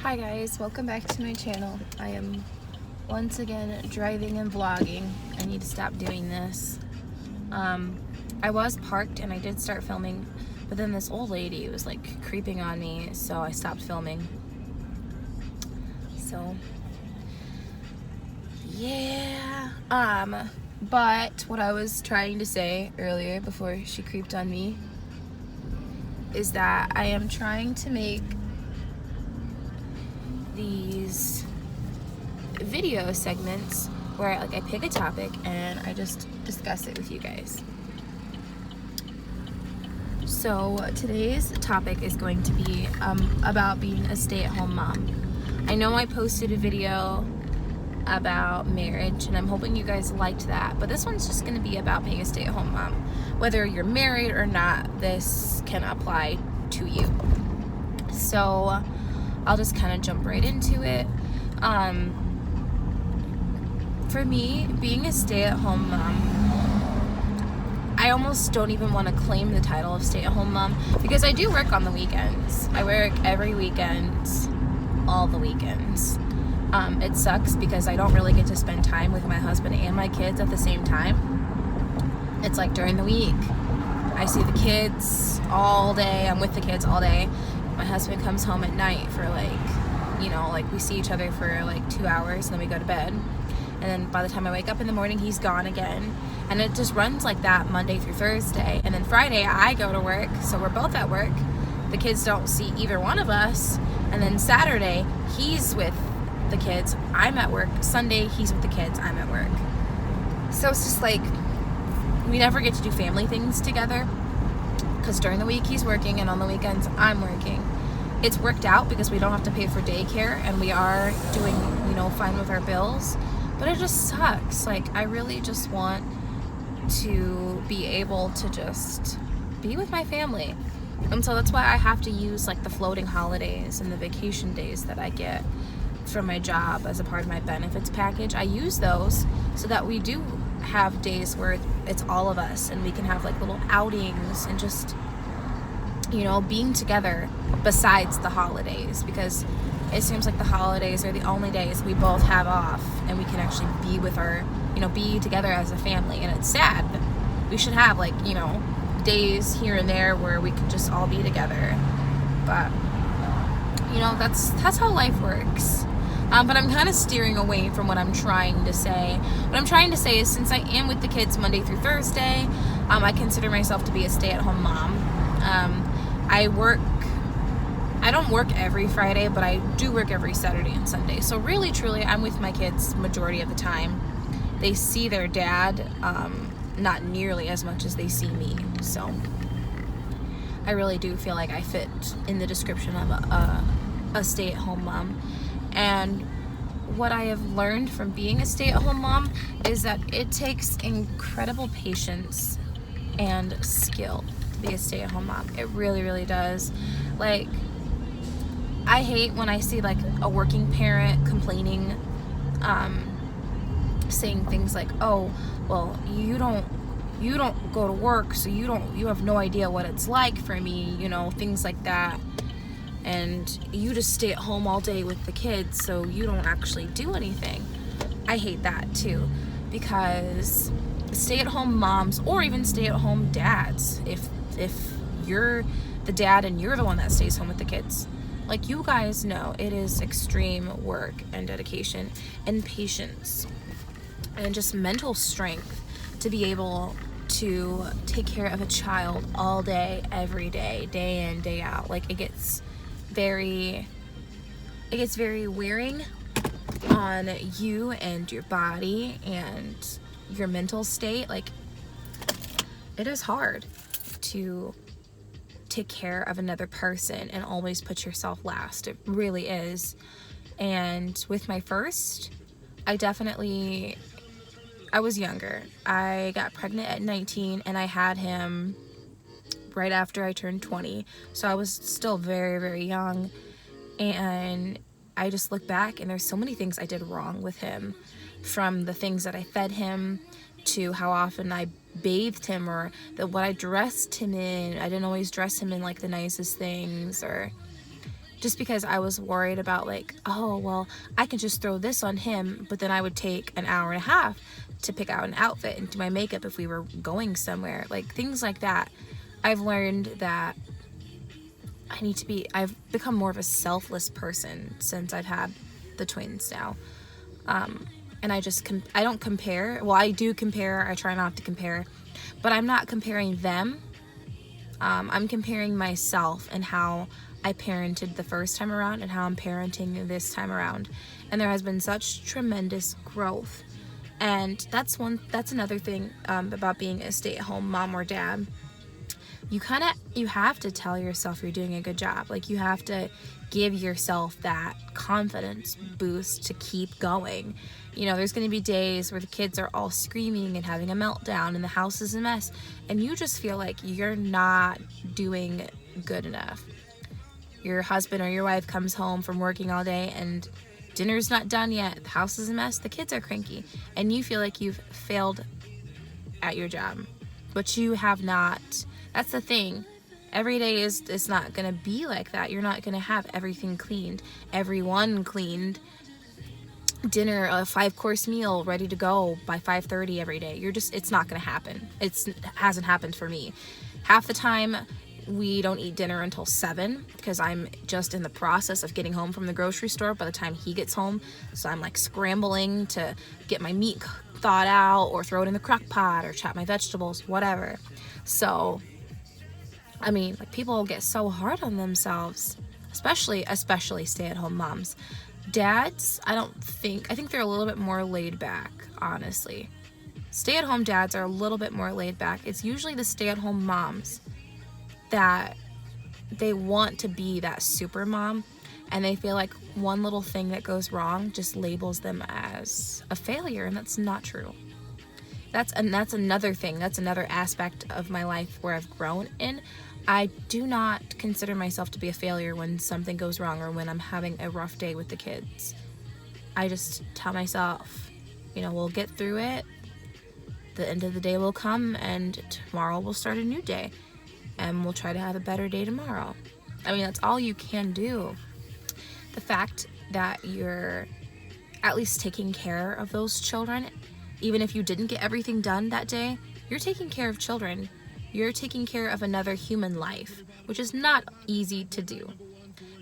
Hi guys, welcome back to my channel. I am once again driving and vlogging. I need to stop doing this. I was parked and I did start filming, but then this old lady was like creeping on me, so I stopped filming. So yeah. But what I was trying to say earlier before she creeped on me is that I am trying to make these video segments where I pick a topic and I just discuss it with you guys. So today's topic is going to be about being a stay-at-home mom. I know I posted a video about marriage and I'm hoping you guys liked that, but this one's just going to be about being a stay-at-home mom. Whether you're married or not, this can apply to you. So I'll just kind of jump right into it. For me, being a stay-at-home mom, I almost don't even want to claim the title of stay-at-home mom because I do work on the weekends. I work every weekend, all the weekends. It sucks because I don't really get to spend time with my husband and my kids at the same time. It's like during the week, I see the kids all day. I'm with the kids all day. My husband comes home at night for we see each other for like 2 hours and then we go to bed. And then by the time I wake up in the morning, he's gone again. And it just runs like that Monday through Thursday. And then Friday, I go to work, so we're both at work. The kids don't see either one of us. And then Saturday, he's with the kids, I'm at work. Sunday, he's with the kids, I'm at work. So it's just like, we never get to do family things together because during the week he's working and on the weekends I'm working. It's worked out because we don't have to pay for daycare and we are doing, fine with our bills. But it just sucks. Like, I really just want to be able to just be with my family. And so that's why I have to use like the floating holidays and the vacation days that I get from my job as a part of my benefits package. I use those so that we do have days where it's all of us and we can have like little outings and just, being together besides the holidays, because it seems like the holidays are the only days we both have off and we can actually be with our, be together as a family. And it's sad. We should have days here and there where we could just all be together. But, that's how life works. But I'm kind of steering away from what I'm trying to say. What I'm trying to say is, since I am with the kids Monday through Thursday, I consider myself to be a stay-at-home mom. I don't work every Friday, but I do work every Saturday and Sunday. So really, truly, I'm with my kids majority of the time. They see their dad not nearly as much as they see me. So I really do feel like I fit in the description of a stay-at-home mom. And what I have learned from being a stay-at-home mom is that it takes incredible patience and skill to be a stay-at-home mom. It really, really does. Like, I hate when I see like a working parent complaining, saying things like, "Oh, well, you don't go to work, so you have no idea what it's like for me," things like that. And you just stay at home all day with the kids, so you don't actually do anything. I hate that too, because stay-at-home moms, or even stay-at-home dads, if you're the dad and you're the one that stays home with the kids, like, you guys know it is extreme work and dedication and patience and just mental strength to be able to take care of a child all day, every day, day in, day out. Like, it gets very wearing on you and your body and your mental state. Like, it is hard to take care of another person and always put yourself last. It really is. And with my first, I was younger. I got pregnant at 19 and I had him right after I turned 20. So I was still very, very young. And I just look back and there's so many things I did wrong with him, from the things that I fed him to how often I bathed him, or what I dressed him in. I didn't always dress him in like the nicest things, or just because I was worried about like, oh, well, I can just throw this on him, but then I would take an hour and a half to pick out an outfit and do my makeup if we were going somewhere, like things like that. I've learned that I've become more of a selfless person since I've had the twins now. And I don't compare. Well, I do compare. I try not to compare, but I'm not comparing them. I'm comparing myself and how I parented the first time around and how I'm parenting this time around. And there has been such tremendous growth. And that's another thing about being a stay-at-home mom or dad. You have to tell yourself you're doing a good job. Like, you have to give yourself that confidence boost to keep going. You know, there's going to be days where the kids are all screaming and having a meltdown and the house is a mess, and you just feel like you're not doing good enough. Your husband or your wife comes home from working all day and dinner's not done yet, the house is a mess, the kids are cranky, and you feel like you've failed at your job. But you have not. That's the thing. Every day it's not going to be like that. You're not going to have everything cleaned, everyone cleaned, dinner, a 5-course meal ready to go by 5:30 every day. It's not going to happen. It hasn't happened for me. Half the time we don't eat dinner until 7 because I'm just in the process of getting home from the grocery store by the time he gets home. So I'm like scrambling to get my meat thawed out or throw it in the crock pot or chop my vegetables, whatever. So, I mean, like, people get so hard on themselves, especially stay-at-home moms. Dads, I think they're a little bit more laid back, honestly. Stay-at-home dads are a little bit more laid back. It's usually the stay-at-home moms that they want to be that super mom, and they feel like one little thing that goes wrong just labels them as a failure, and that's not true. That's another thing. That's another aspect of my life where I've grown in. I do not consider myself to be a failure when something goes wrong or when I'm having a rough day with the kids. I just tell myself, we'll get through it. The end of the day will come, and tomorrow we'll start a new day, and we'll try to have a better day tomorrow. I mean, that's all you can do. The fact that you're at least taking care of those children, even if you didn't get everything done that day, you're taking care of children. You're taking care of another human life, which is not easy to do.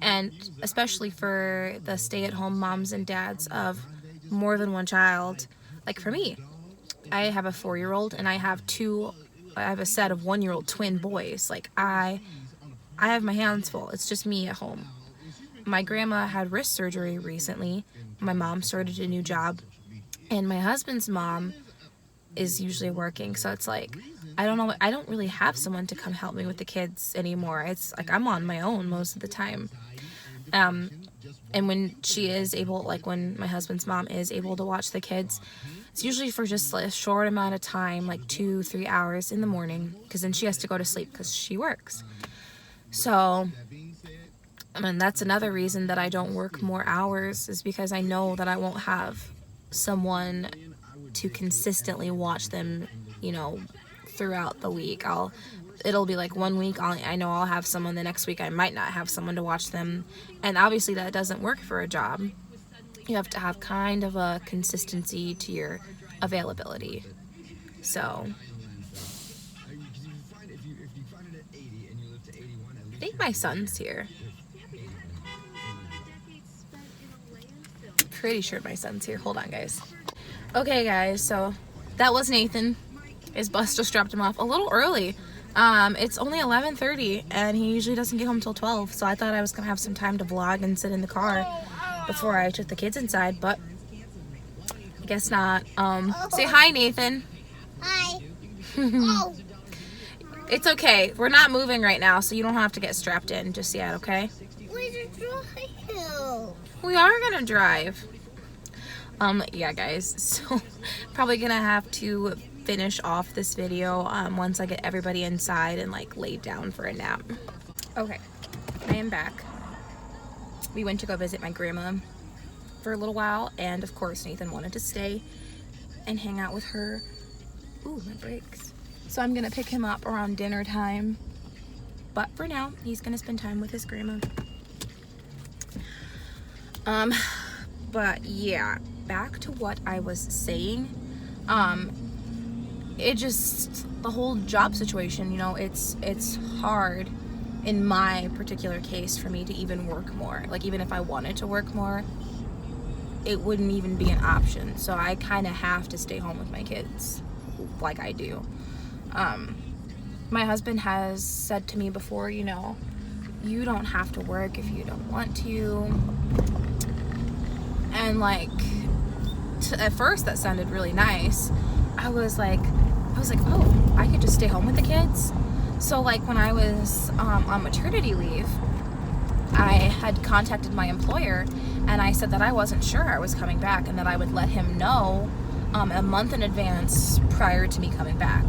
And especially for the stay-at-home moms and dads of more than one child. Like for me, I have a 4-year-old and I have a set of 1-year-old twin boys. Like, I have my hands full. It's just me at home. My grandma had wrist surgery recently. My mom started a new job, and my husband's mom is usually working. So it's like, I don't really have someone to come help me with the kids anymore. It's like I'm on my own most of the time. And when she is able, like when my husband's mom is able to watch the kids, it's usually for just a short amount of time, like 2-3 hours in the morning, because then she has to go to sleep because she works. So, I mean, that's another reason that I don't work more hours, is because I know that I won't have someone to consistently watch them, throughout the week. It'll be like one week I know I'll have someone, the next week I might not have someone to watch them, and obviously that doesn't work for a job. You have to have kind of a consistency to your availability. So I think my son's here. Pretty sure my son's here. Hold on, guys. Okay, guys, so that was Nathan. His bus just dropped him off a little early. It's only 11:30, and he usually doesn't get home till 12, so I thought I was gonna have some time to vlog and sit in the car before I took the kids inside, but I guess not. Say hi, Nathan. Hi. It's okay. We're not moving right now, so you don't have to get strapped in just yet, okay? Where's the drive? We are gonna drive. Yeah, guys, so probably gonna have to finish off this video once I get everybody inside and like laid down for a nap. Okay, I am back. We went to go visit my grandma for a little while, and of course Nathan wanted to stay and hang out with her. Ooh, my brakes. So I'm gonna pick him up around dinner time, but for now he's gonna spend time with his grandma. Um, but yeah, back to what I was saying. It just, the whole job situation, you know, it's hard in my particular case for me to even work more. Like, even if I wanted to work more, it wouldn't even be an option. So I kind of have to stay home with my kids like I do. My husband has said to me before, you know, you don't have to work if you don't want to. And like, at first that sounded really nice. I was like, oh, I could just stay home with the kids. So like, when I was on maternity leave, I had contacted my employer and I said that I wasn't sure I was coming back and that I would let him know a month in advance prior to me coming back,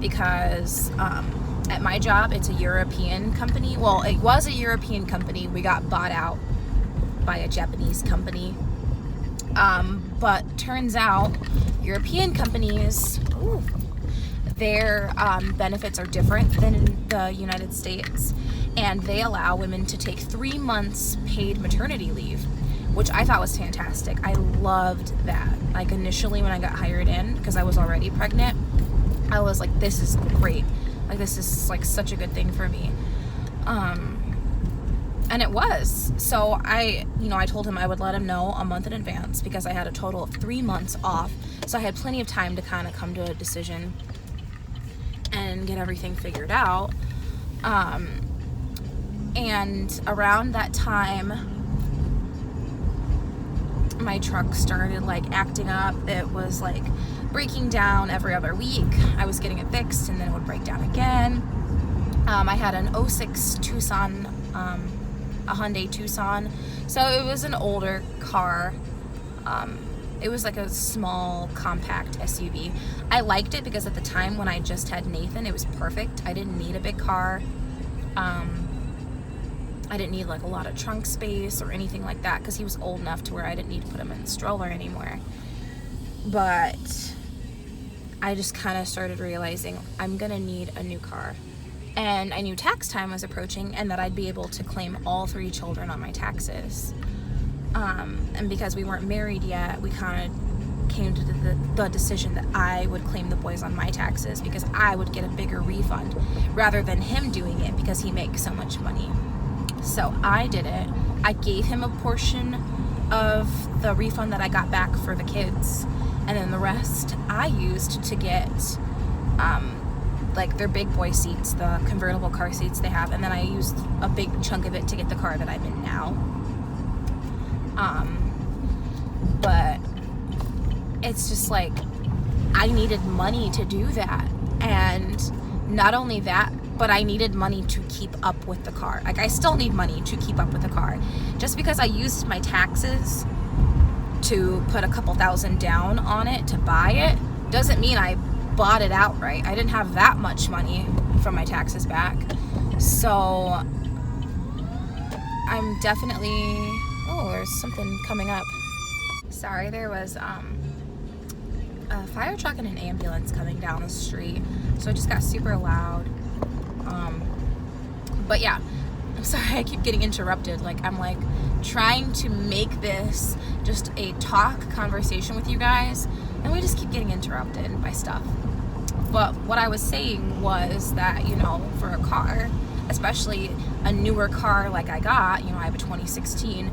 because at my job, it's a European company. Well, it was a European company. We got bought out by a Japanese company. But turns out European companies, their benefits are different than in the United States, and they allow women to take 3 months paid maternity leave, which I thought was fantastic. I loved that. Like, initially when I got hired in, because I was already pregnant, I was like, this is great. Like, this is like such a good thing for me. And it was. So I told him I would let him know a month in advance, because I had a total of 3 months off. So I had plenty of time to kind of come to a decision and get everything figured out. And around that time, my truck started like acting up. It was like breaking down every other week. I was getting it fixed and then it would break down again. I had an 06 Tucson, a Hyundai Tucson. So it was an older car. It was like a small compact SUV. I liked it because at the time when I just had Nathan, it was perfect. I didn't need a big car. I didn't need like a lot of trunk space or anything like that, because he was old enough to where I didn't need to put him in the stroller anymore. But I just kind of started realizing I'm gonna need a new car. And I knew tax time was approaching and that I'd be able to claim all 3 children on my taxes. And because we weren't married yet, we kind of came to the decision that I would claim the boys on my taxes, because I would get a bigger refund rather than him doing it, because he makes so much money. So I did it. I gave him a portion of the refund that I got back for the kids, and then the rest I used to get like their big boy seats, the convertible car seats they have, and then I used a big chunk of it to get the car that I'm in now. But it's just like, I needed money to do that. And not only that, but I needed money to keep up with the car. Like, I still need money to keep up with the car. Just because I used my taxes to put a couple thousand down on it to buy it doesn't mean I bought it outright. I didn't have that much money from my taxes back. So I'm definitely, oh, there's something coming up. Sorry, there was a fire truck and an ambulance coming down the street, so it just got super loud. But yeah, I'm sorry, I keep getting interrupted. Like, I'm like trying to make this just a talk conversation with you guys, and we just keep getting interrupted by stuff. But what I was saying was that, you know, for a car, especially a newer car like I got, you know, I have a 2016,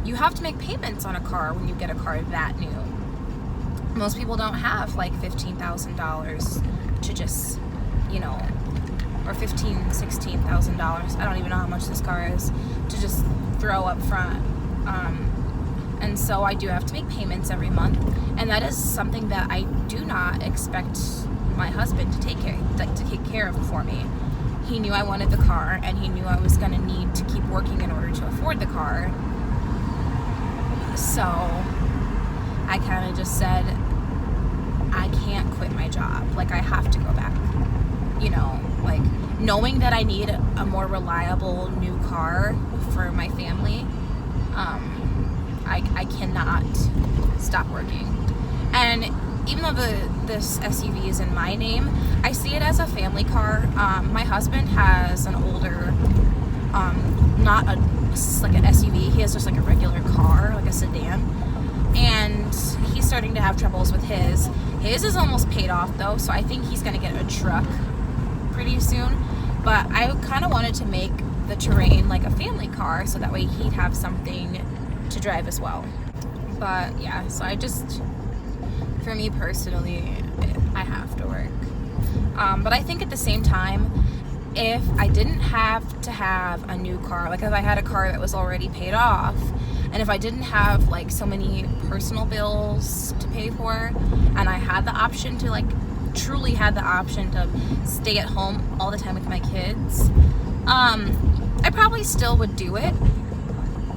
you have to make payments on a car when you get a car that new. Most people don't have like $15,000 to just, you know, or $16,000. I don't even know how much this car is, to just throw up front. And so I do have to make payments every month, and that is something that I do not expect my husband to take care of for me. He knew I wanted the car, and he knew I was going to need to keep working in order to afford the car. So I kind of just said, I can't quit my job. Like, I have to go back. You know, like, knowing that I need a more reliable new car for my family, I cannot stop working. And even though this SUV is in my name, I see it as a family car. My husband has an older, not like an SUV. He has just like a regular car, sedan, and he's starting to have troubles with his. His is almost paid off though, so I think he's gonna get a truck pretty soon. But I kind of wanted to make the Terrain like a family car, so that way he'd have something to drive as well. But yeah, so for me personally, I have to work. But I think at the same time, if I didn't have to have a new car, like if I had a car that was already paid off, and if I didn't have like so many personal bills to pay for, and I had the option to truly had the option to stay at home all the time with my kids, I probably still would do it.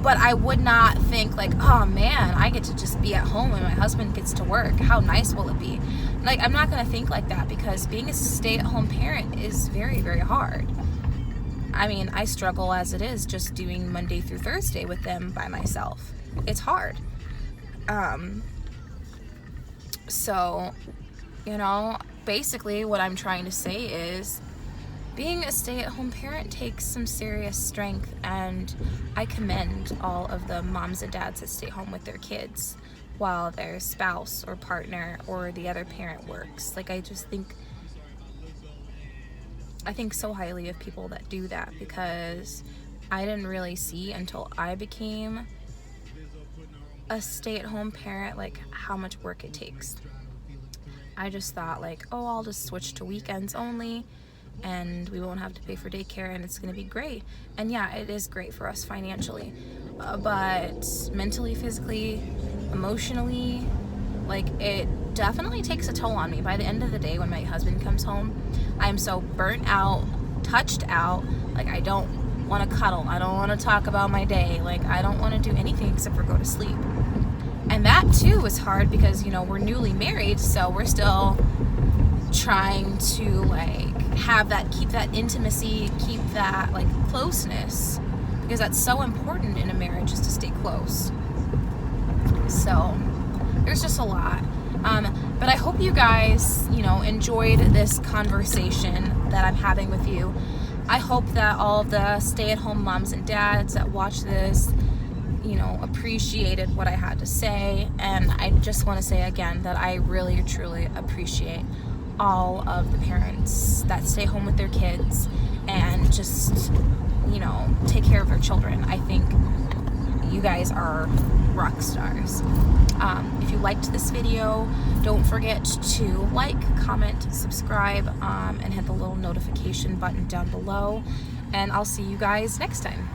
But I would not think like, oh man, I get to just be at home and my husband gets to work. How nice will it be? Like, I'm not going to think like that, because being a stay-at-home parent is very, very hard. I mean, I struggle as it is just doing Monday through Thursday with them by myself. It's hard. So, basically what I'm trying to say is, being a stay-at-home parent takes some serious strength, and I commend all of the moms and dads that stay home with their kids while their spouse or partner or the other parent works. Like, I think so highly of people that do that, because I didn't really see until I became a stay-at-home parent like how much work it takes. I just thought like, oh, I'll just switch to weekends only, and we won't have to pay for daycare, and it's going to be great. And yeah, it is great for us financially, but mentally, physically, emotionally, like, it definitely takes a toll on me. By the end of the day, when my husband comes home, I'm so burnt out, touched out, like, I don't want to cuddle, I don't want to talk about my day, like, I don't want to do anything except for go to sleep. And that too is hard, because we're newly married, so we're still trying to keep that intimacy, keep that closeness, because that's so important in a marriage, is to stay close. So there's just a lot. But I hope you guys, enjoyed this conversation that I'm having with you. I hope that all of the stay-at-home moms and dads that watch this, appreciated what I had to say. And I just want to say again that I really, truly appreciate all of the parents that stay home with their kids and just, take care of their children. I think you guys are rock stars. If you liked this video, don't forget to like, comment, subscribe, and hit the little notification button down below. And I'll see you guys next time.